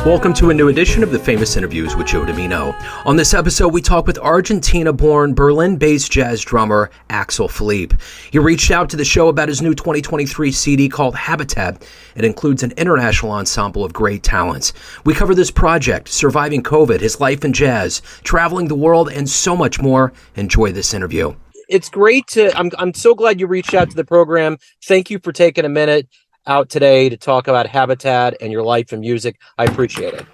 Welcome to a new edition of the Famous Interviews with Joe Domino. On this episode, we talk with Argentina-born, Berlin-based jazz drummer Axel Filip. He reached out to the show about his new 2023 CD called Habitat. It includes an international ensemble of great talents. We cover this project, surviving COVID, his life in jazz, traveling the world, and so much more. Enjoy this interview. It's great I'm so glad you reached out to the program. Thank you for taking a minute out today to talk about Habitat and your life and music. I appreciate it.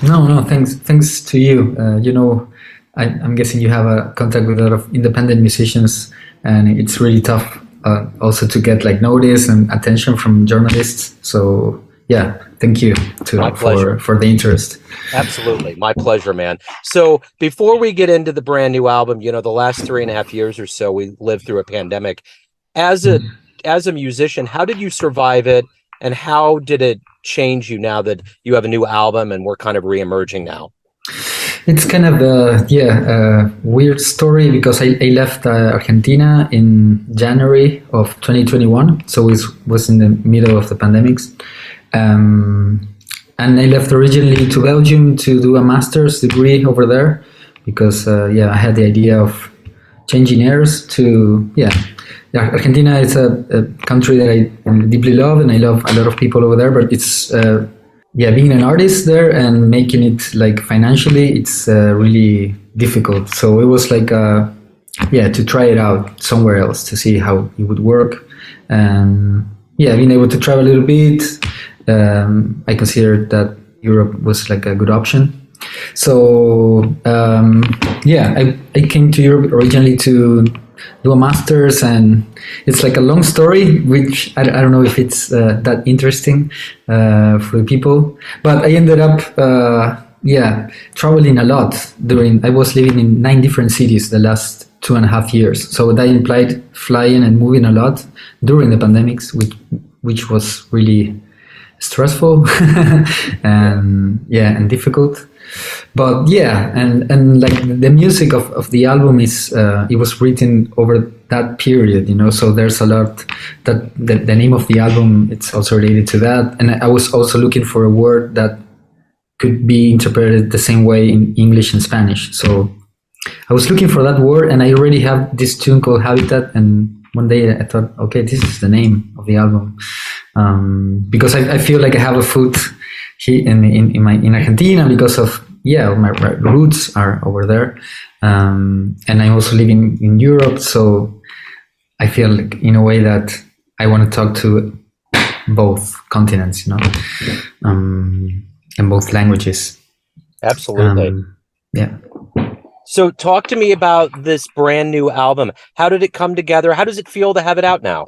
No, thanks to you. I'm guessing you have a contact with a lot of independent musicians, and it's really tough also to get notice and attention from journalists. So yeah, thank you for the interest. Absolutely. My pleasure, man. So before we get into the brand new album, the last 3.5 years or so, we lived through a pandemic. As a musician, how did you survive it, and how did it change you now that you have a new album and we're kind of re-emerging now? It's kind of a weird story because I left Argentina in January of 2021, so it was in the middle of the pandemics. And I left originally to Belgium to do a master's degree over there because I had the idea of changing airs to Argentina is a country that I deeply love, and I love a lot of people over there, but it's being an artist there and making it financially, it's really difficult. So it was to try it out somewhere else to see how it would work. And being able to travel a little bit, I considered that Europe was a good option. So I came to Europe originally to do a master's, and it's a long story, which I don't know if it's that interesting for the people, but I ended up traveling a lot. I was living in 9 different cities the last 2.5 years, so that implied flying and moving a lot during the pandemics, which was really stressful and difficult. But and the music of the album is it was written over that period, so there's a lot that the name of the album, it's also related to that. And I was also looking for a word that could be interpreted the same way in English and Spanish, so I was looking for that word, and I already have this tune called Habitat, and one day I thought, okay, this is the name of the album, because I feel like I have a foot here in Argentina because of my roots are over there, and I'm also living in Europe, so I feel in a way that I want to talk to both continents, and both languages. Absolutely. So talk to me about this brand new album. How did it come together? How does it feel to have it out now?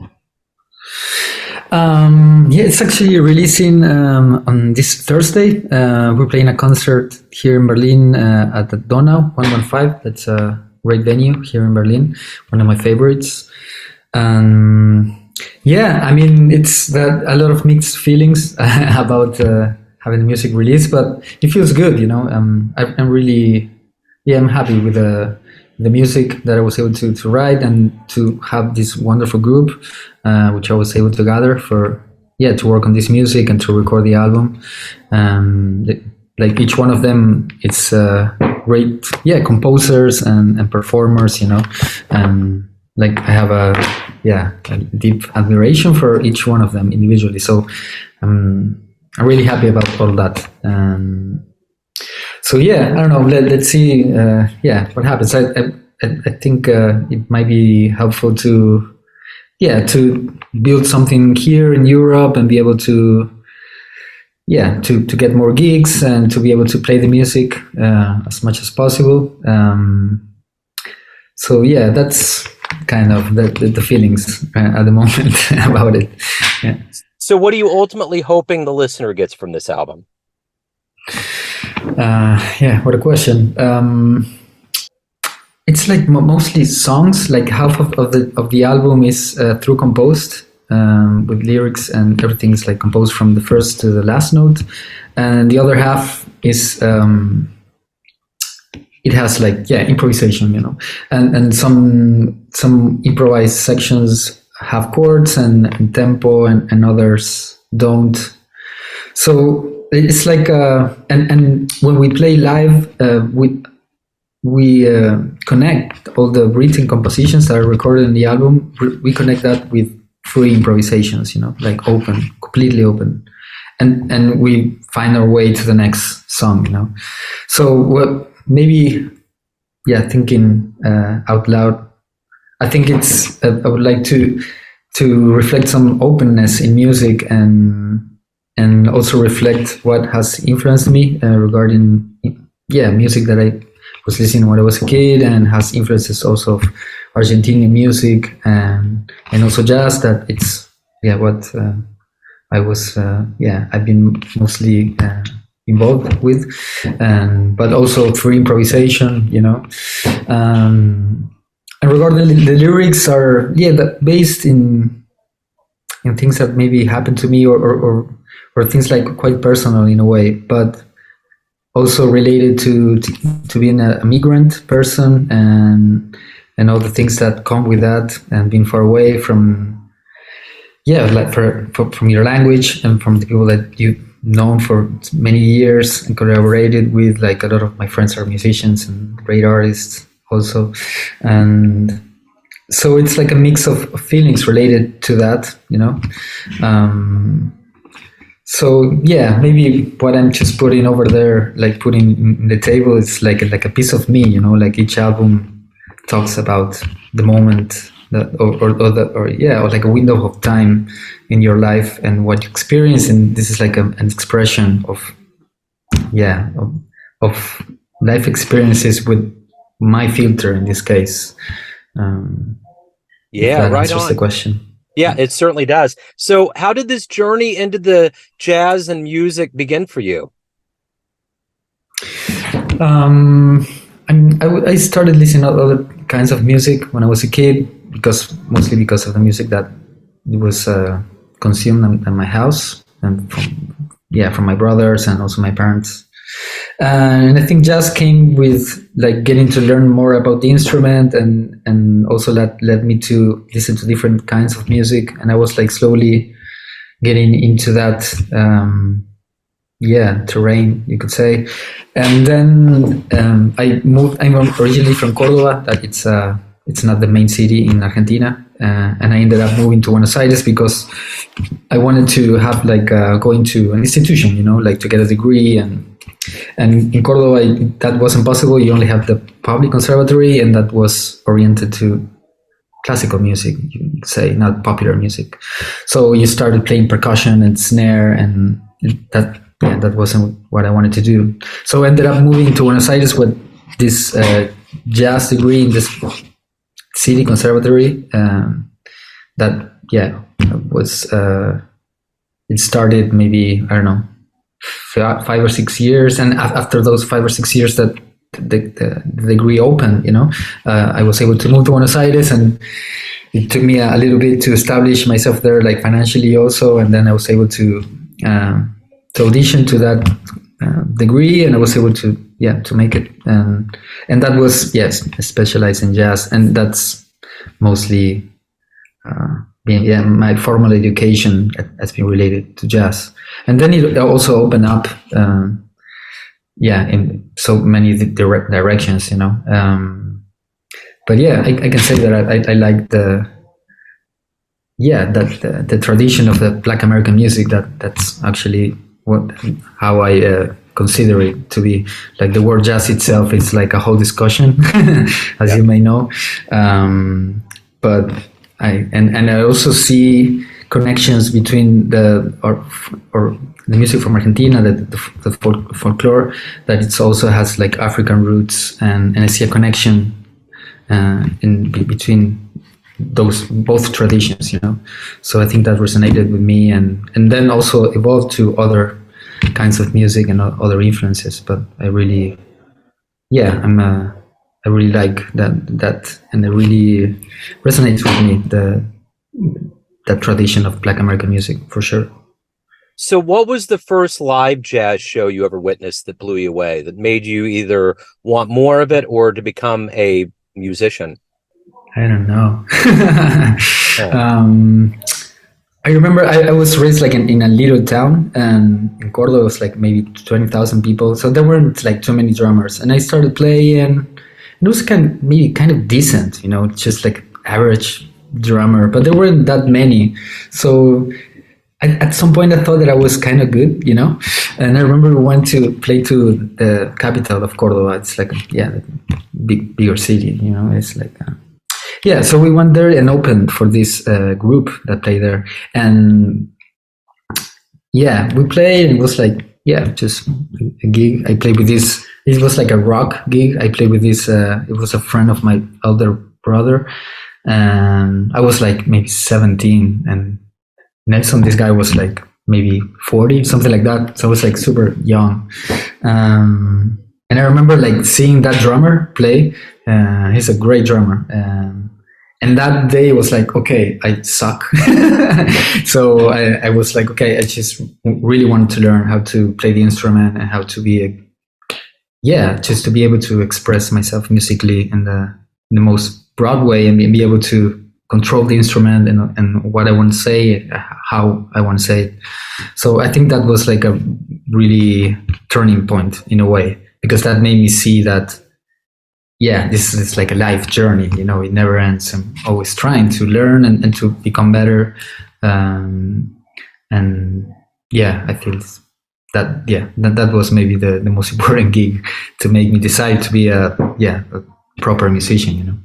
It's actually releasing on this Thursday. We're playing a concert here in Berlin at the Donau 115. That's a great venue here in Berlin, one of my favorites. It's a lot of mixed feelings about having the music released, but it feels good, I'm really I'm happy with the music that I was able to write, and to have this wonderful group, which I was able to gather to work on this music and to record the album. Each one of them, it's great, composers and performers, and I have a deep admiration for each one of them individually. So I'm really happy about all that. So I don't know. Let's see. What happens. I think it might be helpful to build something here in Europe and be able to get more gigs and to be able to play the music as much as possible. That's kind of the feelings at the moment about it. Yeah. So, what are you ultimately hoping the listener gets from this album? What a question. It's mostly songs. Half of the album is through composed, with lyrics, and everything's composed from the first to the last note, and the other half is it has improvisation, and some improvised sections have chords and tempo, and others don't. So it's like and when we play live, we connect all the written compositions that are recorded in the album. We connect that with free improvisations, like open, completely open, and we find our way to the next song. So maybe, yeah, thinking out loud, I think it's I would like to reflect some openness in music, and also reflect what has influenced me regarding music that I was listening when I was a kid, and has influences also of Argentinian music, and also jazz. That it's what I was I've been mostly involved with, but also free improvisation, and regarding the lyrics are based in things that maybe happened to me, or things like quite personal in a way, but also related to being a migrant person, and all the things that come with that, and being far away from from your language, and from the people that you've known for many years and collaborated with. Like, a lot of my friends are musicians and great artists also, and so it's like a mix of feelings related to that, so maybe what I'm just putting over there, like putting in the table, is like a piece of me, like each album talks about the moment that, or like a window of time in your life and what you experience, and this is like an expression of life experiences with my filter in this case. If that right answers on the question. Yeah, it certainly does. So how did this journey into the jazz and music begin for you? I started listening to other kinds of music when I was a kid, mostly because of the music that was consumed in my house, and from my brothers and also my parents. And I think jazz came with like getting to learn more about the instrument, and also that led me to listen to different kinds of music, and I was like slowly getting into that terrain, you could say. And then I moved. I'm originally from Cordoba. That it's not the main city in Argentina, and I ended up moving to Buenos Aires because I wanted to have like going to an institution, like to get a degree, and in Cordoba that wasn't possible. You only have the public conservatory, and that was oriented to classical music, you could say, not popular music. So you started playing percussion and snare, and that wasn't what I wanted to do. So I ended up moving to Buenos Aires with this jazz degree in this city conservatory. That was it started maybe, I don't know, 5 or 6 years, and after those 5 or 6 years that the degree opened, I was able to move to Buenos Aires, and it took me a little bit to establish myself there, like financially also, and then I was able to audition to that degree, and I was able to make it, and that was specialized in jazz, and that's mostly my formal education has been related to jazz. And then it also opened up in so many directions, but I can say that I like the tradition of the Black American music. That's actually how I consider it to be. Like, the word jazz itself is like a whole discussion, as you may know, but I also see connections between the music from Argentina, the folklore, that it also has like African roots, and I see a connection between those both traditions, So I think that resonated with me, and then also evolved to other kinds of music and other influences. But I really, I really like that, and it really resonates with me, that tradition of Black American music, for sure. So what was the first live jazz show you ever witnessed that blew you away, that made you either want more of it or to become a musician? I don't know. I remember I was raised like in a little town, and in Córdoba it was like maybe 20,000 people. So there weren't like too many drummers. And I started playing, and it was maybe kind of decent, just like average drummer, but there weren't that many. So at some point I thought that I was kind of good, And I remember we went to play to the capital of Córdoba. It's like, bigger city, It's like... Yeah, so we went there and opened for this group that played there, and we played. And it was like just a gig. I played with this. It was like a rock gig. I played with this. It was a friend of my elder brother, and I was like maybe 17, and Nelson, this guy, was like maybe 40, something like that. So I was like super young. And I remember like seeing that drummer play. He's a great drummer. And that day was like, okay, I suck. So I was like, okay, I just really wanted to learn how to play the instrument and how to be just to be able to express myself musically in the most broad way, and be able to control the instrument and what I want to say, how I want to say it. So I think that was like a really turning point in a way, because that made me see that, this is like a life journey, it never ends. I'm always trying to learn and to become better. And I feel that was maybe the most important gig to make me decide to be a proper musician,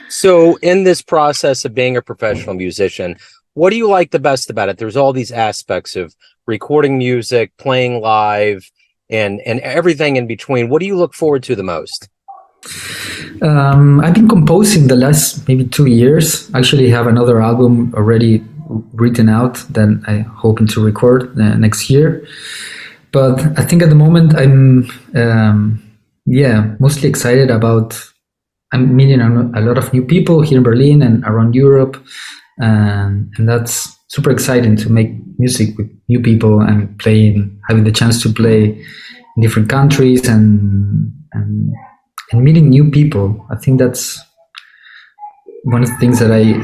So in this process of being a professional musician, what do you like the best about it? There's all these aspects of recording music, playing live, and everything in between. What do you look forward to the most? I've been composing the last maybe 2 years. Actually have another album already written out that I'm hoping to record next year. But I think at the moment I'm mostly excited about... I'm meeting a lot of new people here in Berlin and around Europe, and that's super exciting to make music with new people and having the chance to play in different countries and meeting new people. I think that's one of the things that I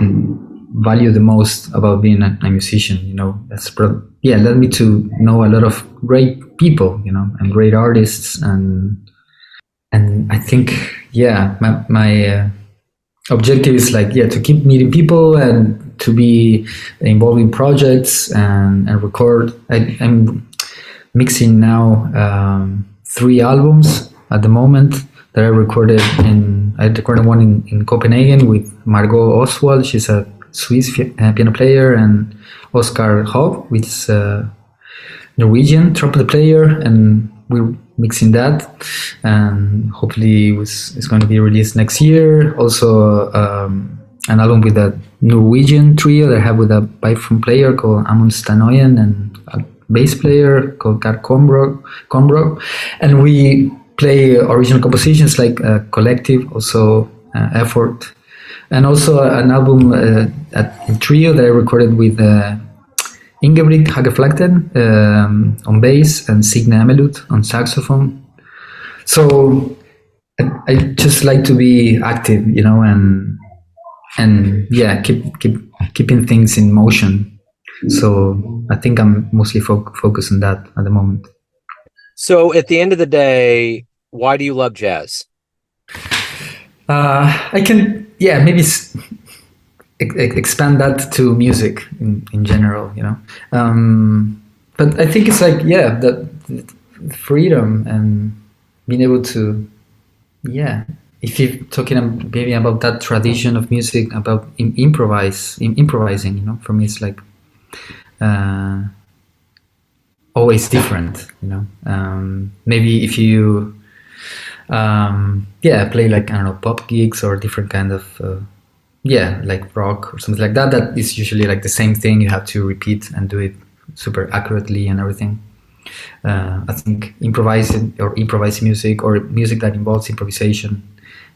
value the most about being a musician. That's led me to know a lot of great people, and great artists, and I think my objective is like to keep meeting people and to be involved in projects and record. I'm mixing now 3 albums at the moment that I recorded one in Copenhagen with Margot Oswald. She's a Swiss piano player, and Oscar Hogg, which is a Norwegian trumpet player, and we're mixing that, and hopefully it's going to be released next year. Also an album with a Norwegian trio that I have with a vibraphone player called Amund Stanoyen and a bass player called Gard Kombrock, and we play original compositions like Collective, also Effort, and also an album a trio that I recorded with Ingebrigt Hageflagten on bass and Signe Emelut on saxophone. So I just like to be active, and keeping things in motion. So I think I'm mostly focused on that at the moment. So at the end of the day, why do you love jazz? I can maybe expand that to music in general, but I think it's like that freedom and being able to if you're talking maybe about that tradition of music, about improvising, for me it's like always different, maybe if you play like, I don't know, pop gigs or different kind of like rock or something like that, that is usually like the same thing. You have to repeat and do it super accurately and everything. I think improvising music or music that involves improvisation,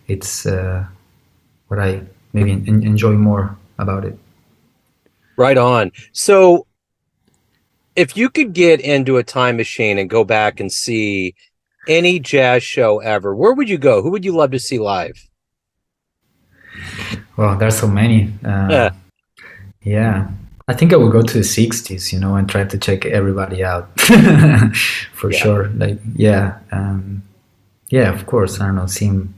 it's what I maybe enjoy more about it. Right on. So if you could get into a time machine and go back and see any jazz show ever, where would you go? Who would you love to see live? Well, there's so many. Yeah. I think I would go to the 60s, and try to check everybody out for sure. Like, yeah, of course. I don't know, see him,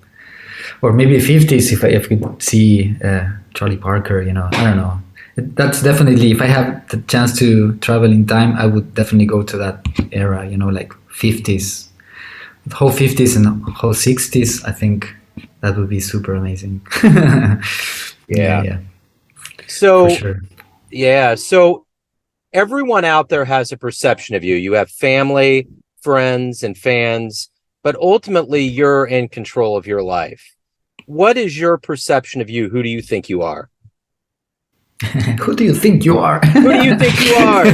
or maybe 50s if I could see Charlie Parker. I don't know. That's definitely, if I have the chance to travel in time, I would definitely go to that era. Like 50s, the whole 50s and whole 60s. I think that would be super amazing. Yeah. So. For sure. Yeah. So everyone out there has a perception of you. You have family, friends, and fans, but ultimately you're in control of your life. What is your perception of you? Who do you think you are? Who do you think you are? Who do you think you are?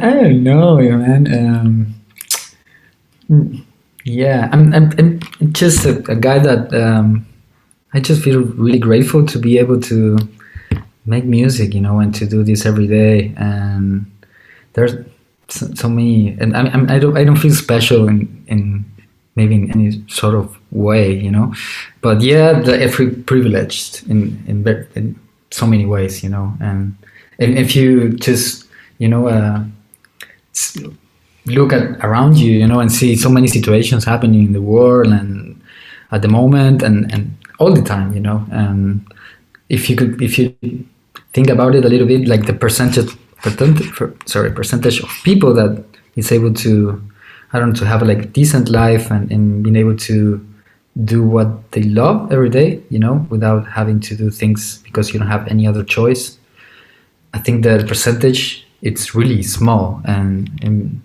I don't know, man. Yeah, I'm just a guy that I just feel really grateful to be able to make music, and to do this every day. And there's so many, and I don't feel special in maybe in any sort of way, but yeah, I feel privileged in so many ways, and if you just look around you, and see so many situations happening in the world and at the moment and all the time, and if you think about it a little bit, like the percentage of people that is able to, I don't know, to have like a decent life and being able to do what they love every day, without having to do things because you don't have any other choice. I think the percentage, it's really small, and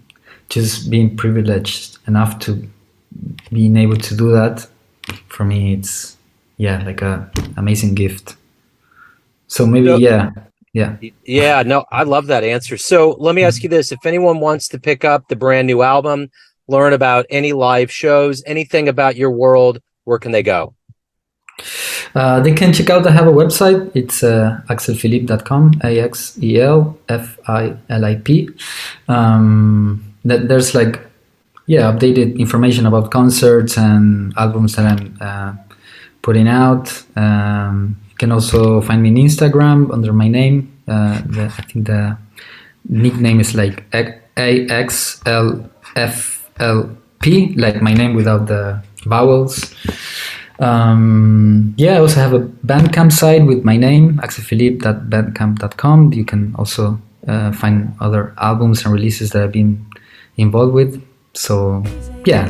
just being privileged enough to being able to do that, for me, it's like a amazing gift. So maybe, yeah. Yeah, no, I love that answer. So let me ask you this. If anyone wants to pick up the brand new album, learn about any live shows, anything about your world, where can they go? They can check out, I have a website. It's axelfilip.com, AXELFILIP. There's like, updated information about concerts and albums that I'm putting out. You can also find me on Instagram under my name. I think the nickname is like AXLFLP, like my name without the vowels. I also have a Bandcamp site with my name, axelfilip.bandcamp.com. You can also find other albums and releases that I've been involved with. So, yeah.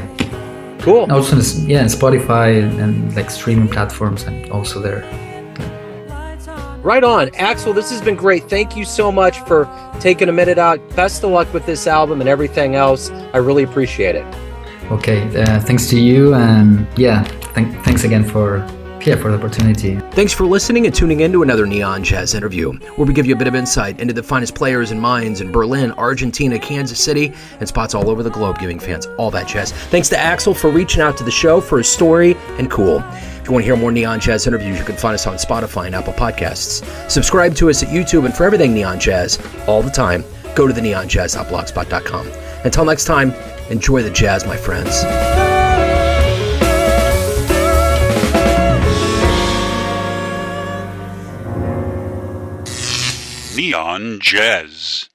Cool. Also, in Spotify and like streaming platforms, and also there. Right on. Axel, this has been great. Thank you so much for taking a minute out. Best of luck with this album and everything else. I really appreciate it. Okay. Thanks to you. And thanks again for the opportunity. Thanks for listening and tuning in to another Neon Jazz interview, where we give you a bit of insight into the finest players and minds in Berlin, Argentina, Kansas City, and spots all over the globe, giving fans all that jazz. Thanks to Axel for reaching out to the show for his story and cool. If you want to hear more Neon Jazz interviews, you can find us on Spotify and Apple Podcasts. Subscribe to us at YouTube, and for everything Neon Jazz, all the time, go to the neonjazz.blogspot.com. Until next time, enjoy the jazz, my friends. Neon Jazz.